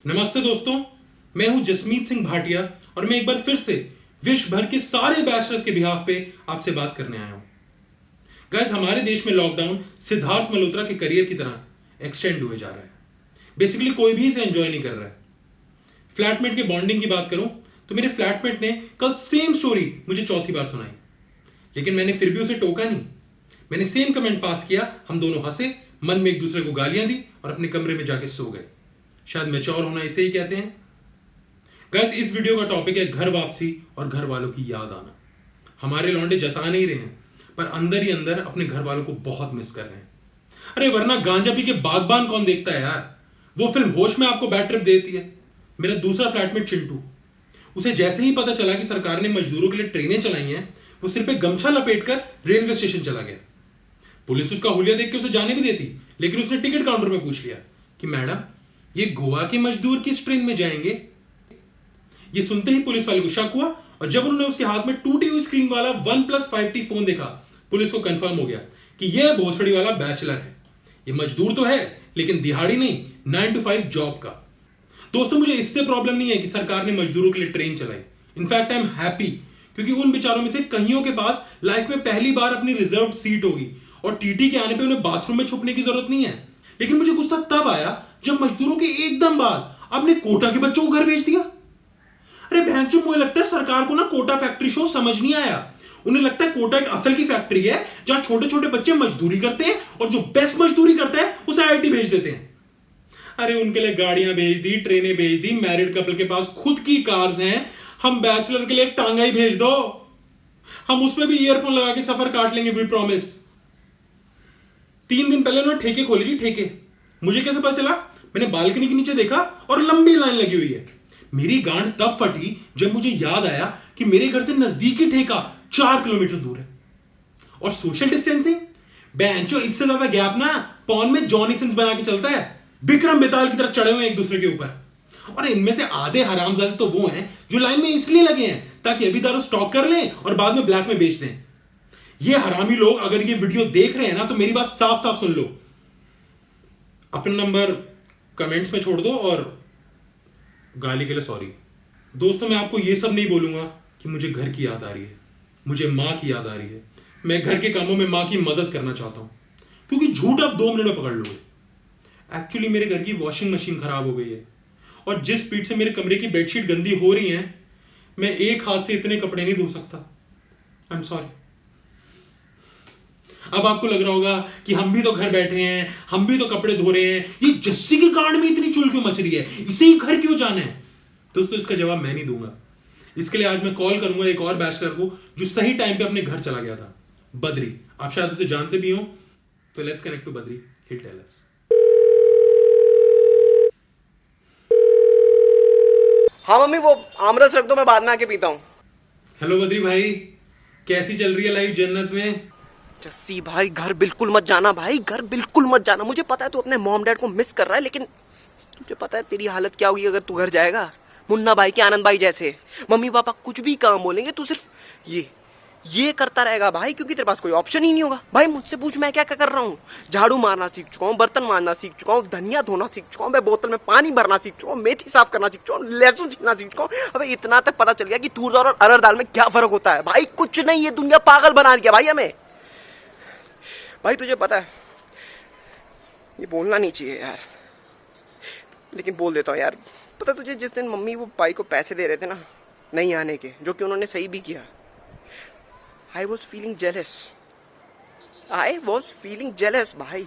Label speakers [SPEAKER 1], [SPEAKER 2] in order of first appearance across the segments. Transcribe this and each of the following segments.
[SPEAKER 1] नमस्ते दोस्तों, मैं हूं जसमीत सिंह भाटिया और मैं एक बार फिर से विश्व भर के सारे बैचलर्स के बिहाफ पे आपसे बात करने आया हूं। गाइस, हमारे देश में लॉकडाउन सिद्धार्थ मल्होत्रा के करियर की तरह एक्सटेंड हुए जा रहा है। बेसिकली कोई भी इसे एंजॉय नहीं कर रहा है। फ्लैटमेट के बॉन्डिंग की बात करूं तो मेरे फ्लैटमेट ने कल सेम स्टोरी मुझे चौथी बार सुनाई, लेकिन मैंने फिर भी उसे टोका नहीं। मैंने सेम कमेंट पास किया, हम दोनों हंसे, मन में एक दूसरे को गालियां दी और अपने कमरे में जाके सो गए। शायद मैच्योर होना इसे ही कहते हैं। गाइस, इस वीडियो का टॉपिक है घर वापसी और घर वालों की याद आना। हमारे लौंडे जता नहीं रहे हैं, पर अंदर ही अंदर अपने घर वालों को बहुत मिस कर रहे हैं। अरे वरना गांजा पी के बागबान कौन देखता है यार। वो फिल्म होश में आपको बैड ट्रिप देती है। मेरा दूसरा फ्लैटमेट चिंटू, उसे जैसे ही पता चला कि सरकार ने मजदूरों के लिए ट्रेनें चलाई हैं, वो सिर पे गमछा लपेटकर रेलवे स्टेशन चला गया। पुलिस उसका हुलिया देख के उसे जाने भी देती, लेकिन उसने टिकट काउंटर पे पूछ लिया कि मैडम, ये गोवा के मजदूर किस ट्रेन में जाएंगे। ये सुनते ही पुलिस वाले को शक हुआ और जब उन्होंने उसके हाथ में टूटी हुई स्क्रीन वाला OnePlus 5T फोन देखा, पुलिस को कंफर्म हो गया कि यह भोसड़ी वाला बैचलर है। ये मजदूर तो है, लेकिन दिहाड़ी नहीं, 9 to 5 जॉब का। दोस्तों, मुझे इससे प्रॉब्लम नहीं है कि सरकार ने मजदूरों के लिए ट्रेन चलाई। इनफैक्ट आई एम हैप्पी, क्योंकि उन बेचारों में से कईयों के पास लाइफ में पहली बार अपनी रिजर्व सीट होगी और टीटी के आने पे उन्हें बाथरूम में छुपने की जरूरत नहीं है। लेकिन मुझे गुस्सा तब आया जब मजदूरों के एकदम बाद आपने कोटा के बच्चों को घर भेज दिया। अरे भैंचो, मुझे लगता है सरकार को ना कोटा फैक्ट्री शो समझ नहीं आया। उन्हें लगता है कोटा एक असल की फैक्ट्री है जहां छोटे छोटे बच्चे मजदूरी करते हैं और जो बेस्ट मजदूरी करता है उसे आईआईटी भेज देते हैं। अरे उनके लिए गाड़ियां भेज दी, ट्रेनें भेज दी, मैरिड कपल के पास खुद की कार्स हैं। हम बैचलर के लिए एक टांगा ही भेज दो, हम उसमें भी ईयरफोन लगा के सफर काट लेंगे, वी प्रॉमिस। 3 दिन पहले उन्होंने ठेके खोले जी, ठेके। मुझे कैसे पता चला? मैंने बालकनी के नीचे देखा और लंबी लाइन लगी हुई है। मेरी गांड तब फटी जब मुझे याद आया कि मेरे घर से नजदीकी ठेका 4 किलोमीटर दूर है। और सोशल डिस्टेंसिंग, बेंचो, इससे ज्यादा गैप ना पॉन में जॉनी सिंस बना के चलता है। विक्रम बेताल की तरफ चढ़े हुए एक दूसरे के ऊपर। और इनमें से आधे हरामजादे तो वो हैं जो लाइन में इसलिए लगे हैं ताकि अभी दारू स्टॉक कर लें और बाद में ब्लैक में बेच दें। ये हरामी लोग अगर ये वीडियो देख रहे हैं ना, तो मेरी बात साफ साफ सुन लो। अपना नंबर कमेंट्स में छोड़ दो और गाली के लिए सॉरी। दोस्तों, मैं आपको ये सब नहीं बोलूंगा कि मुझे घर की याद आ रही है, मुझे मां की याद आ रही है। मैं घर के कामों में मां की मदद करना चाहता हूं, क्योंकि झूठ आप 2 मिनट में पकड़ लोगे। एक्चुअली मेरे घर की वॉशिंग मशीन खराब हो गई है और जिस स्पीड से मेरे कमरे की बेडशीट गंदी हो रही है, मैं एक हाथ से इतने कपड़े नहीं धो सकता। I am sorry. अब आपको लग रहा होगा कि हम भी तो घर बैठे हैं, हम भी तो कपड़े धो रहे हैं, ये जस्सी की गांड में इतनी चुल क्यों मच रही है, इसे ही घर क्यों जाना है? दोस्तों, इसका जवाब मैं नहीं दूंगा। इसके लिए आज मैं कॉल करूंगा एक और बैचलर को जो सही टाइम पे अपने घर चला गया था, बद्री। आप शायद उसे जानते भी हो, तो let's connect to Badri. Hill tell us.
[SPEAKER 2] हाँ मम्मी, वो आमरस रख दो, मैं बाद में आके पीता हूँ।
[SPEAKER 1] हेलो बद्री भाई, कैसी चल रही है लाइफ जन्नत में?
[SPEAKER 2] जस्सी भाई, घर बिल्कुल मत जाना भाई, घर बिल्कुल मत जाना। मुझे पता है तू अपने मॉम डैड को मिस कर रहा है, लेकिन तुझे पता है तेरी हालत क्या होगी अगर तू घर जाएगा? मुन्ना भाई के आनंद भाई जैसे। मम्मी पापा कुछ भी काम बोलेंगे, तू सिर्फ ये करता रहेगा भाई, क्योंकि तेरे पास कोई ऑप्शन ही नहीं होगा। भाई मुझसे पूछ, मैं क्या क्या कर रहा हूँ। झाड़ू मारना सीख चुका हूँ, बर्तन मारना सीख चुका हूँ, धनिया धोना सीख चुका हूँ, मैं बोतल में पानी भरना सीख चुका हूँ, मेथी साफ करना सीख चुका हूँ, लहसुन छीलना सीख चुका हूँ। अबे इतना तक पता चल गया कि तूर दाल और अरहर दाल में क्या फर्क होता है। भाई कुछ नहीं, ये दुनिया पागल बना रही है भाई हमें। भाई तुझे पता है, ये बोलना नहीं चाहिए यार, लेकिन बोल देता हूँ यार। पता तुझे, जिस दिन मम्मी वो भाई को पैसे दे रहे थे ना नहीं आने के, जो कि उन्होंने सही भी किया, I was feeling jealous. I was feeling jealous भाई।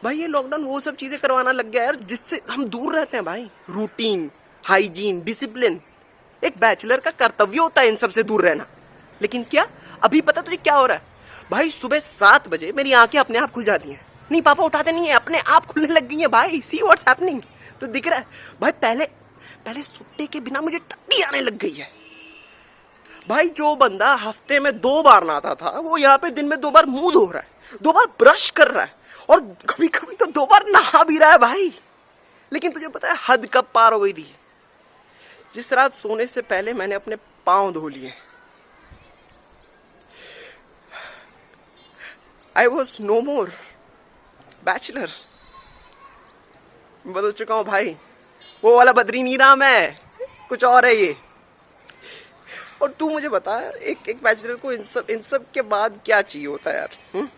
[SPEAKER 2] भाई ये लॉकडाउन वो सब चीजें करवाना लग गया यार जिससे हम दूर रहते हैं भाई। रूटीन, हाइजीन, डिसिप्लिन, एक बैचलर का कर्तव्य होता है इन सब से दूर रहना। लेकिन क्या अभी पता तुझे क्या हो रहा है भाई? सुबह 7 बजे मेरी आंखें अपने आप खुल जाती हैं। नहीं पापा उठाते नहीं है, अपने आप खुलने लग गई है भाई। सी व्हाट्स हैपनिंग, तो दिख रहा है भाई। पहले सुट्टे के बिना मुझे टट्टी आने लग गई है भाई। जो बंदा हफ्ते में 2 बार नहाता था, वो यहाँ पे दिन में 2 बार मुंह धो रहा है, 2 बार ब्रश कर रहा है, और कभी कभी तो 2 बार नहा भी रहा है भाई। लेकिन तुझे पता है हद कब पार हो गई थी? जिस रात सोने से पहले मैंने अपने पांव धो लिए। I was no more bachelor. बदल चुका हूं भाई, वो वाला बद्री नहीं रहा मैं, कुछ और है ये। और तू मुझे बता, एक बैचलर को इन सब के बाद क्या चाहिए होता है यार?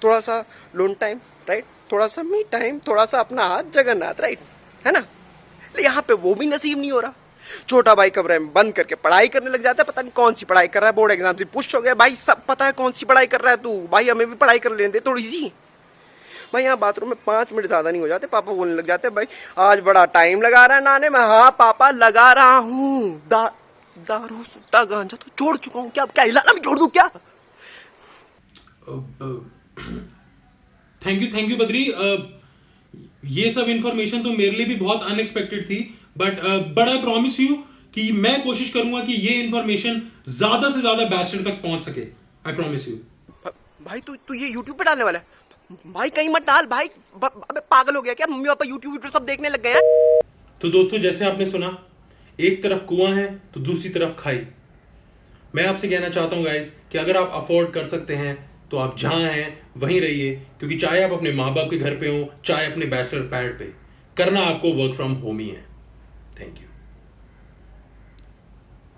[SPEAKER 2] थोड़ा सा लोन टाइम, राइट? थोड़ा सा मी टाइम, थोड़ा सा अपना हाथ जगन्नाथ, राइट? है ना? यहाँ पे वो भी नसीब नहीं हो रहा। छोटा भाई कमरे में बंद करके पढ़ाई करने लग जाता है, पता नहीं कौन सी पढ़ाई कर रहा है, बोर्ड एग्जाम से पुश हो गया भाई, सब पता है कौन सी पढ़ाई कर रहा है तू, भाई हमें भी पढ़ाई कर लेने दे थोड़ी सी। भाई यहाँ बाथरूम में 5 मिनट ज्यादा नहीं हो जाते, पापा बोलने लग जाते भाई आज बड़ा टाइम लगा रहा है नहाने में। हाँ पापा लगा रहा हूँ, दारू सुट्टा गांजा तो छोड़ चुका हूँ, क्या क्या हिलाना भी छोड़ दूं क्या?
[SPEAKER 1] Thank you Badri. ये सब इंफॉर्मेशन तो मेरे लिए भी बहुत अनएक्सपेक्टेड थी, बट आई प्रॉमिस यू कि मैं कोशिश करूंगा कि ये इंफॉर्मेशन ज्यादा से ज्यादा बैचलर तक पहुंच सके। I promise you.
[SPEAKER 2] भाई तू ये यूट्यूब पे डालने वाला है? भाई कहीं मत डाल भाई, अबे पागल हो गया क्या? मम्मी पापा यूट्यूब सब देखने लग गए हैं।
[SPEAKER 1] तो दोस्तों, जैसे आपने सुना, एक तरफ कुआं है तो दूसरी तरफ खाई। मैं आपसे कहना चाहता हूं गाइस कि अगर आप अफोर्ड कर सकते हैं तो आप जहां हैं वहीं रहिए, क्योंकि चाहे आप अपने माँ बाप के घर पे हो, चाहे अपने बैचलर पैड पे, करना आपको वर्क फ्रॉम होम ही है। Thank you.